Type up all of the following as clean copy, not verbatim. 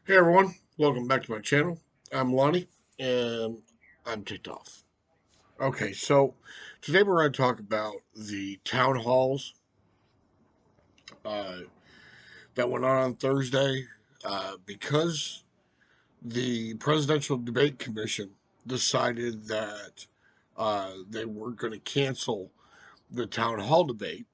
Hey everyone, welcome back to my channel. I'm Lonnie and I'm ticked off. Okay, so today we're going to talk about the town halls uh, that went on Thursday because the Presidential Debate Commission decided that they were going to cancel the town hall debate,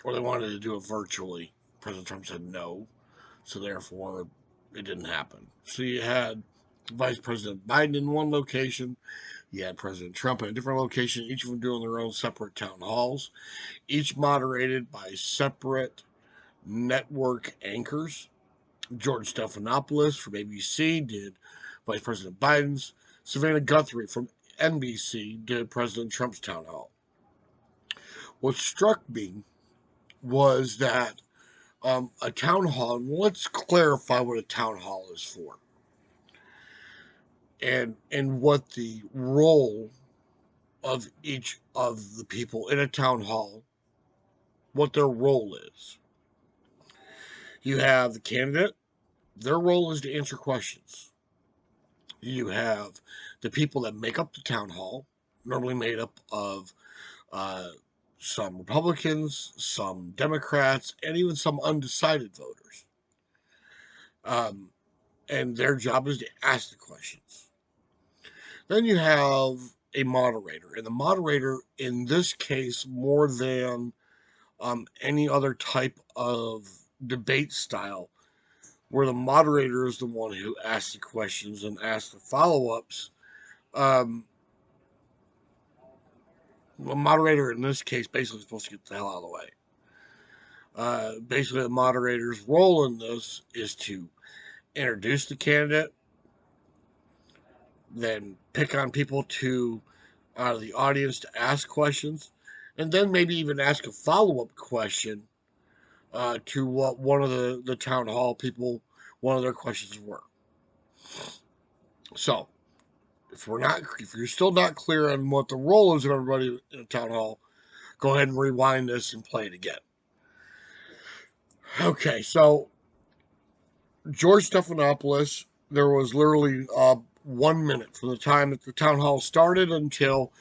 or they wanted to do it virtually. President Trump said no, so therefore it didn't happen. So you had Vice President Biden in one location, you had President Trump in a different location, each of them doing their own separate town halls, each moderated by separate network anchors. George Stephanopoulos from ABC did Vice President Biden's. Savannah Guthrie from NBC did President Trump's town hall. What struck me was that a town hall, and let's clarify what a town hall is for, and what the role of each of the people in a town hall, what their role is. You have the candidate, their role is to answer questions. You have the people that make up the town hall, normally made up of uh, some Republicans, some Democrats, and even some undecided voters. Um, and their job is to ask the questions. Then you have a moderator, and the moderator, in this case, more than any other type of debate style, where the moderator is the one who asks the questions and asks the follow ups. Um, the moderator in this case basically is supposed to get the hell out of the way. Basically, the moderator's role in this is to introduce the candidate, then pick on people to out of the audience to ask questions, and then maybe even ask a follow up question to what one of the town hall people, one of their questions were. So, if you're still not clear on what the role is of everybody in a town hall, go ahead and rewind this and play it again. Okay, so George Stephanopoulos, there was literally 1 minute from the time that the town hall started until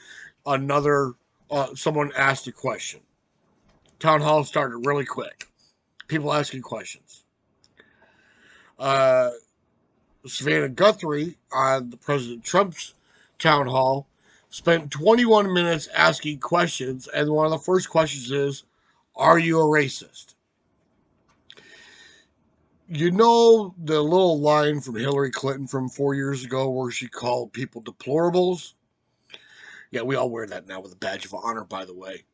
another someone asked a question. Town hall started really quick. People asking questions. Uh, Savannah Guthrie on the President Trump's town hall spent 21 minutes asking questions, and one of the first questions is, "Are you a racist?" You know the little line from Hillary Clinton from 4 years ago where she called people deplorables? Yeah, we all wear that now with a badge of honor, by the way.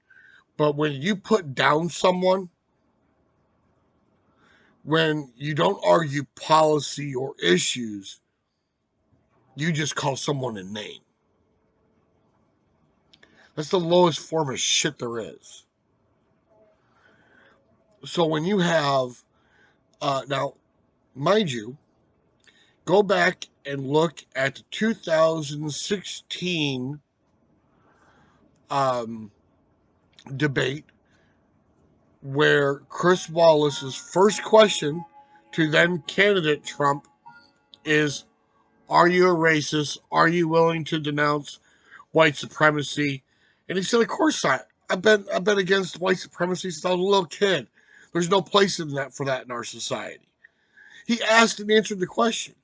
But when you put down someone, when you don't argue policy or issues, you just call someone a name. That's the lowest form of shit there is. So when you have, now, mind you, go back and look at the 2016 um, debate where Chris Wallace's first question to then candidate Trump is, "Are you a racist? Are you willing to denounce white supremacy?" And he said, "Of course not. I've been against white supremacy since I was a little kid. There's no place in that for that in our society." He asked and answered the question.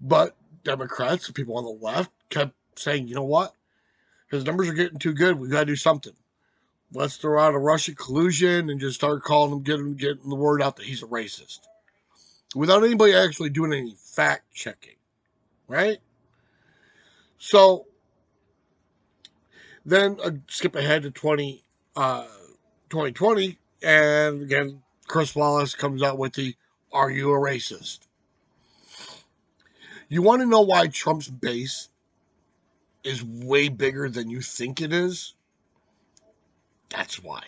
But Democrats, people on the left, kept saying, "You know what? His numbers are getting too good. We've got to do something. Let's throw out a Russian collusion and just start calling him, getting the word out that he's a racist," without anybody actually doing any fact checking, right? So then skip ahead to 2020, and again, Chris Wallace comes out with the "Are you a racist?" You want to know why Trump's base is way bigger than you think it is? That's why.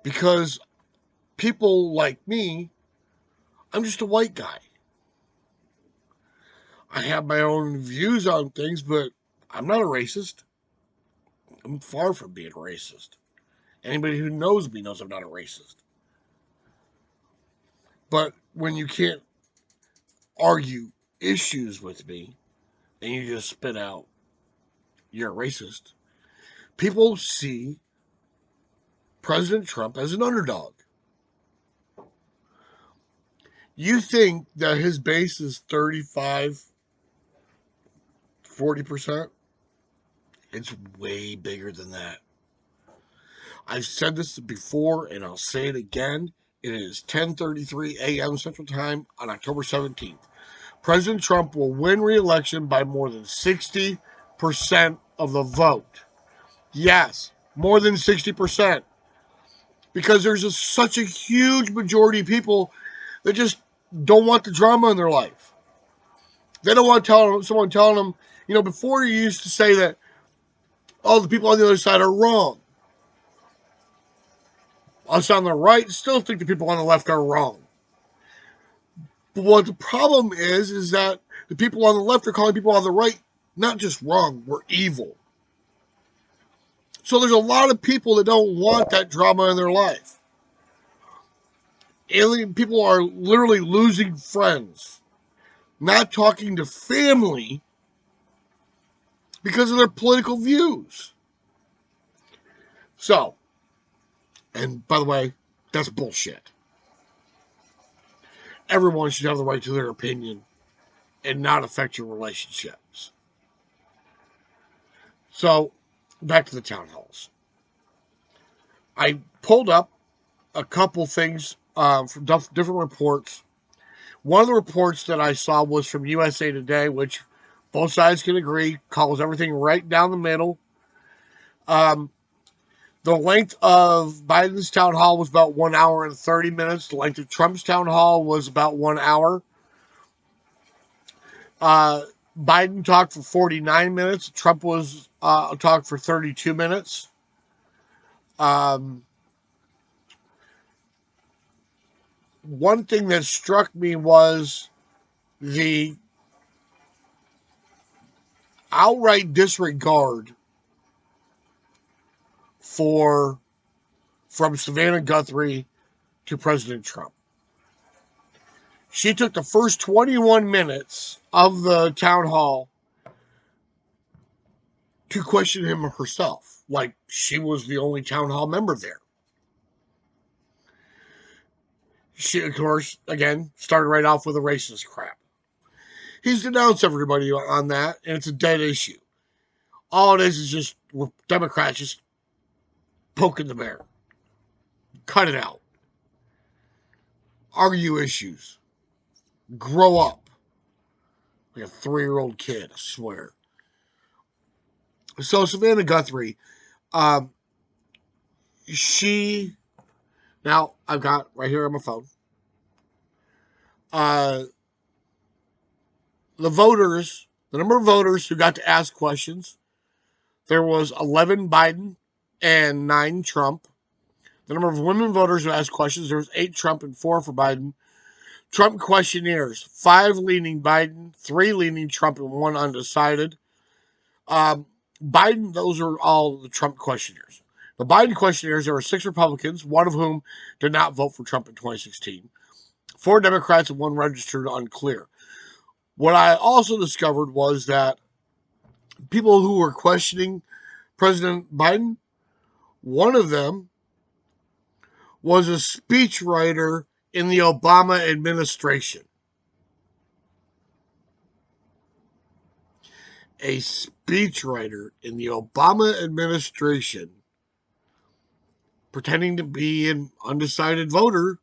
Because people like me, I'm just a white guy. I have my own views on things, but I'm not a racist. I'm far from being a racist. Anybody who knows me knows I'm not a racist. But when you can't argue issues with me and you just spit out, you're a racist, people see President Trump as an underdog. You think that his base is 35, 40%? It's way bigger than that. I've said this before and I'll say it again. It is 10:33 a.m. Central Time on October 17th. President Trump will win re-election by more than 60% of the vote. Yes, more than 60%. Because there's such a huge majority of people that just don't want the drama in their life. They don't want someone telling them, before you used to say that, oh, the people on the other side are wrong. Us on the right still think the people on the left are wrong. But what the problem is that the people on the left are calling people on the right not just wrong, we're evil. So there's a lot of people that don't want that drama in their life. Alien people are literally losing friends, not talking to family because of their political views. So, and by the way, that's bullshit. Everyone should have the right to their opinion and not affect your relationships. So, back to the town halls. I pulled up a couple things from different reports. One of the reports that I saw was from USA Today, which both sides can agree calls everything right down the middle. The length of Biden's town hall was about 1 hour and 30 minutes. The length of Trump's town hall was about 1 hour. Biden talked for 49 minutes. Trump was talked for 32 minutes. One thing that struck me was the outright disregard from Savannah Guthrie to President Trump. She took the first 21 minutes of the town hall to question him herself, like she was the only town hall member there. She, of course, again, started right off with a racist crap. He's denounced everybody on that, and it's a dead issue. All it is just Democrats just poking the bear. Cut it out. Argue issues. Grow up. Like a 3-year-old kid, I swear. So Savannah Guthrie, now I've got right here on my phone, the number of voters who got to ask questions, there was 11 Biden and 9 Trump. The number of women voters who asked questions, there was 8 Trump and 4 for Biden. Trump questionnaires, 5 leaning Biden, 3 leaning Trump, and 1 undecided. Biden, those are all the Trump questionnaires. The Biden questionnaires, there were 6 Republicans, 1 of whom did not vote for Trump in 2016. 4 Democrats and 1 registered unclear. What I also discovered was that people who were questioning President Biden, one of them was a speechwriter in the Obama administration. A speechwriter in the Obama administration pretending to be an undecided voter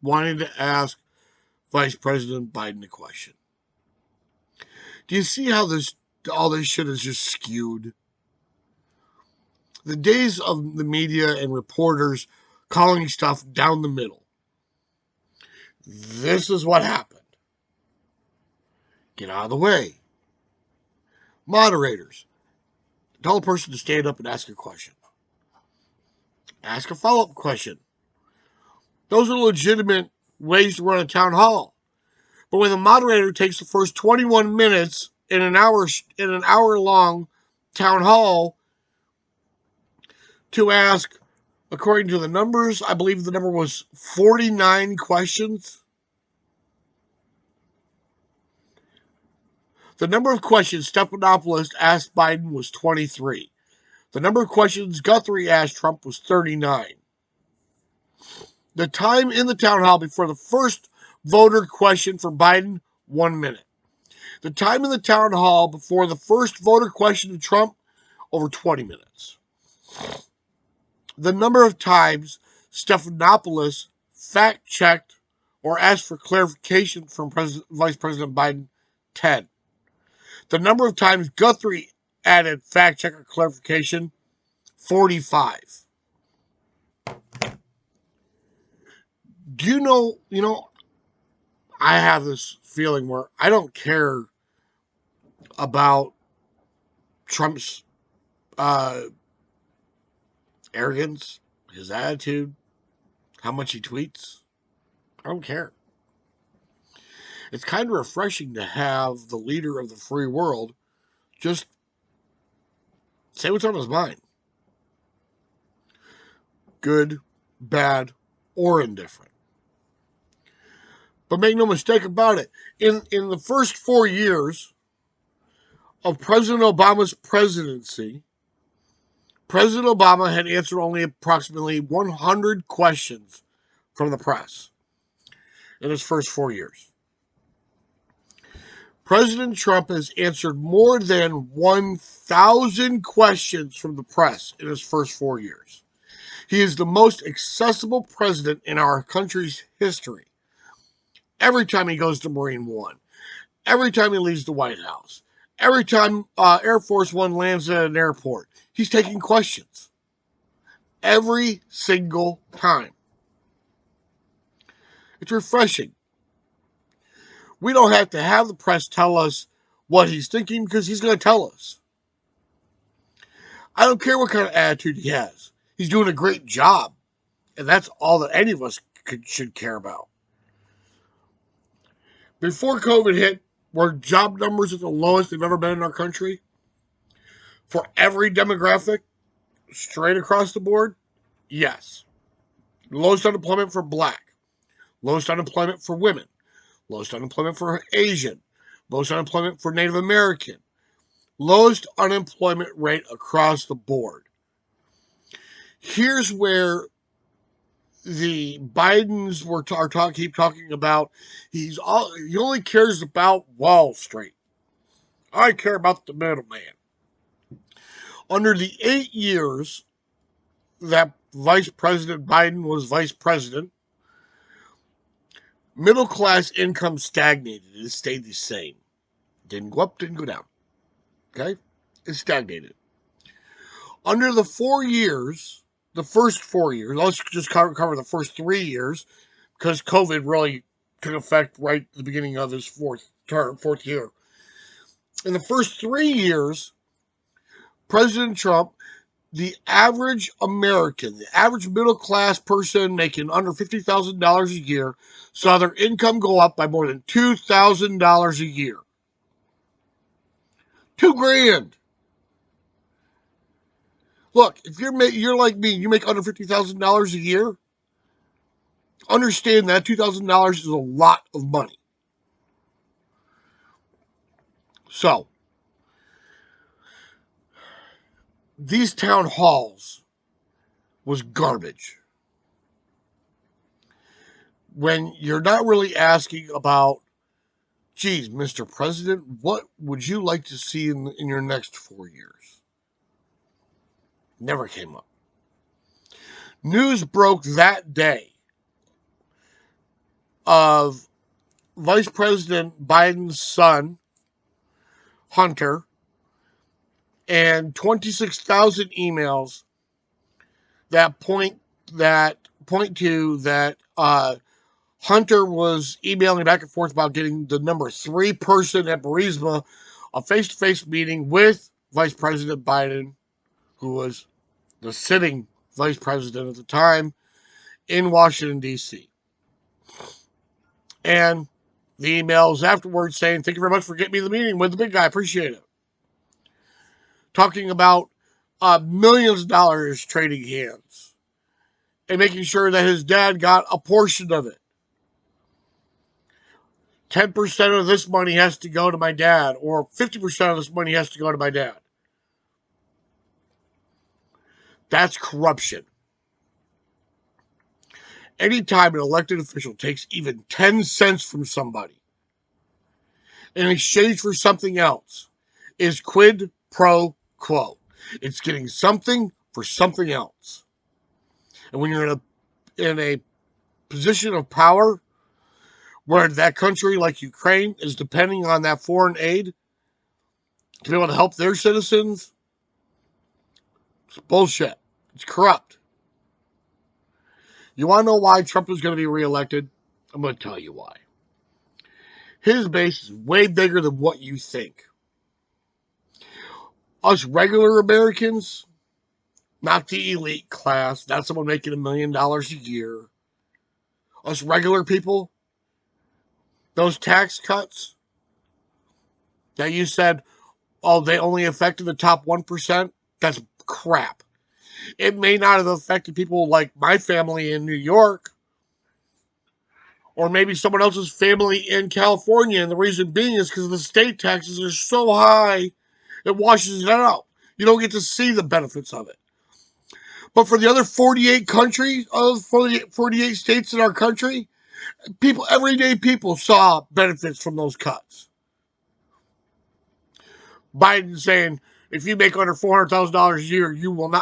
wanting to ask Vice President Biden a question. Do you see how all this shit is just skewed? The days of the media and reporters calling stuff down the middle. This is what happened. Get out of the way. Moderators, tell a person to stand up and ask a question. Ask a follow-up question. Those are legitimate ways to run a town hall. But when the moderator takes the first 21 minutes in an hour-long town hall to ask, according to the numbers, I believe the number was 49 questions. The number of questions Stephanopoulos asked Biden was 23. The number of questions Guthrie asked Trump was 39. The time in the town hall before the first voter question for Biden, 1 minute. The time in the town hall before the first voter question to Trump, over 20 minutes. The number of times Stephanopoulos fact-checked or asked for clarification from Vice President Biden, 10. The number of times Guthrie added fact-check or clarification, 45. Do I have this feeling where I don't care about Trump's uh, arrogance, his attitude, how much he tweets. I don't care. It's kind of refreshing to have the leader of the free world just say what's on his mind. Good, bad, or indifferent. But make no mistake about it. In the first 4 years of President Obama's presidency, President Obama had answered only approximately 100 questions from the press in his first 4 years. President Trump has answered more than 1,000 questions from the press in his first 4 years. He is the most accessible president in our country's history. Every time he goes to Marine One, every time he leaves the White House, every time Air Force One lands at an airport, he's taking questions. Every single time. It's refreshing. We don't have to have the press tell us what he's thinking because he's going to tell us. I don't care what kind of attitude he has. He's doing a great job. And that's all that any of us should care about. Before COVID hit, were job numbers at the lowest they've ever been in our country? For every demographic, straight across the board? Yes. Lowest unemployment for black. Lowest unemployment for women. Lowest unemployment for Asian. Lowest unemployment for Native American. Lowest unemployment rate across the board. Here's where the Bidens keep talking about he only cares about Wall Street. I care about the middleman. Under the 8 years that Vice President Biden was vice president, middle class income stagnated. It stayed the same. Didn't go up, didn't go down. Okay? It stagnated. Under the 4 years, the first 4 years, let's just cover the first 3 years, because COVID really took effect right at the beginning of his fourth year. In the first 3 years, President Trump, the average American, the average middle class person making under $50,000 a year, saw their income go up by more than $2,000 a year. $2,000. Look, if you're like me, you make under $50,000 a year, understand that $2,000 is a lot of money. So, these town halls was garbage. When you're not really asking about, geez, Mr. President, what would you like to see in your next 4 years? Never came up. News broke that day of Vice President Biden's son, Hunter, and 26,000 emails that point to that Hunter was emailing back and forth about getting the number 3 person at Burisma a face-to-face meeting with Vice President Biden, who was the sitting vice president at the time, in Washington, D.C. And the emails afterwards saying, thank you very much for getting me the meeting with the big guy. Appreciate it. Talking about millions of dollars trading hands and making sure that his dad got a portion of it. 10% of this money has to go to my dad, or 50% of this money has to go to my dad. That's corruption. Anytime an elected official takes even 10 cents from somebody in exchange for something else is quid pro quo. It's getting something for something else. And when you're in a position of power where that country, like Ukraine, is depending on that foreign aid to be able to help their citizens, it's bullshit. It's corrupt. You want to know why Trump is going to be reelected? I'm going to tell you why. His base is way bigger than what you think. Us regular Americans, not the elite class, not someone making $1 million a year. Us regular people, those tax cuts that you said, oh, they only affected the top 1%, that's crap. It may not have affected people like my family in New York, or maybe someone else's family in California. And the reason being is because the state taxes are so high, it washes it out. You don't get to see the benefits of it. But for the other 48 countries, 48 states in our country, people, everyday people saw benefits from those cuts. Biden saying, if you make under $400,000 a year,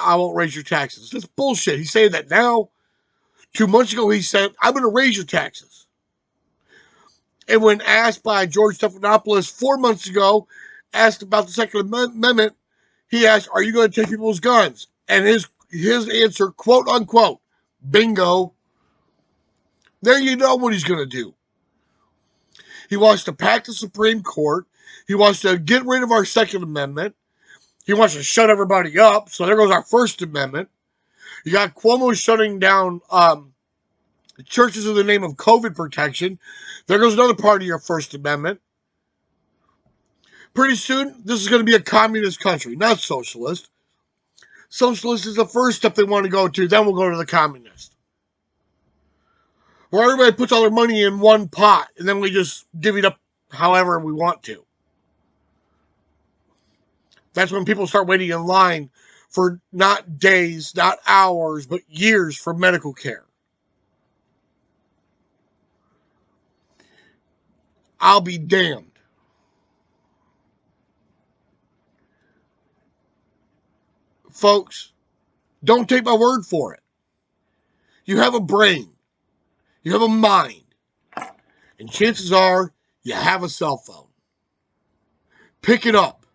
I won't raise your taxes. That's bullshit. He's saying that now. 2 months ago, he said, I'm going to raise your taxes. And when asked by George Stephanopoulos 4 months ago, asked about the Second Amendment, he asked, are you going to take people's guns? And his answer, quote unquote, bingo. There you know what he's going to do. He wants to pack the Supreme Court. He wants to get rid of our Second Amendment. He wants to shut everybody up. So there goes our First Amendment. You got Cuomo shutting down churches in the name of COVID protection. There goes another part of your First Amendment. Pretty soon, this is going to be a communist country, not socialist. Socialist is the first step they want to go to. Then we'll go to the communist, where everybody puts all their money in one pot, and then we just divvy it up however we want to. That's when people start waiting in line for not days, not hours, but years for medical care. I'll be damned. Folks, don't take my word for it. You have a brain. You have a mind. And chances are you have a cell phone. Pick it up.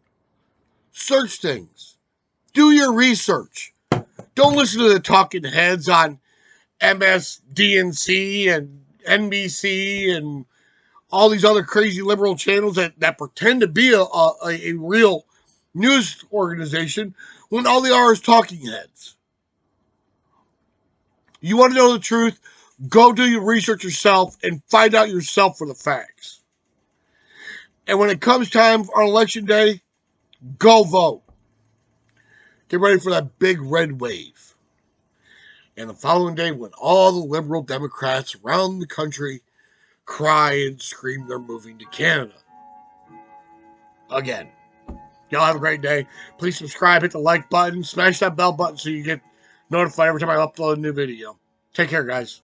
Search things. Do your research. Don't listen to the talking heads on MSDNC and NBC and all these other crazy liberal channels that pretend to be a real news organization when all they are is talking heads. You want to know the truth? Go do your research yourself and find out yourself for the facts. And when it comes time on election day, go vote. Get ready for that big red wave. And the following day, when all the liberal Democrats around the country cry and scream they're moving to Canada. Again. Y'all have a great day. Please subscribe, hit the like button, smash that bell button so you get notified every time I upload a new video. Take care, guys.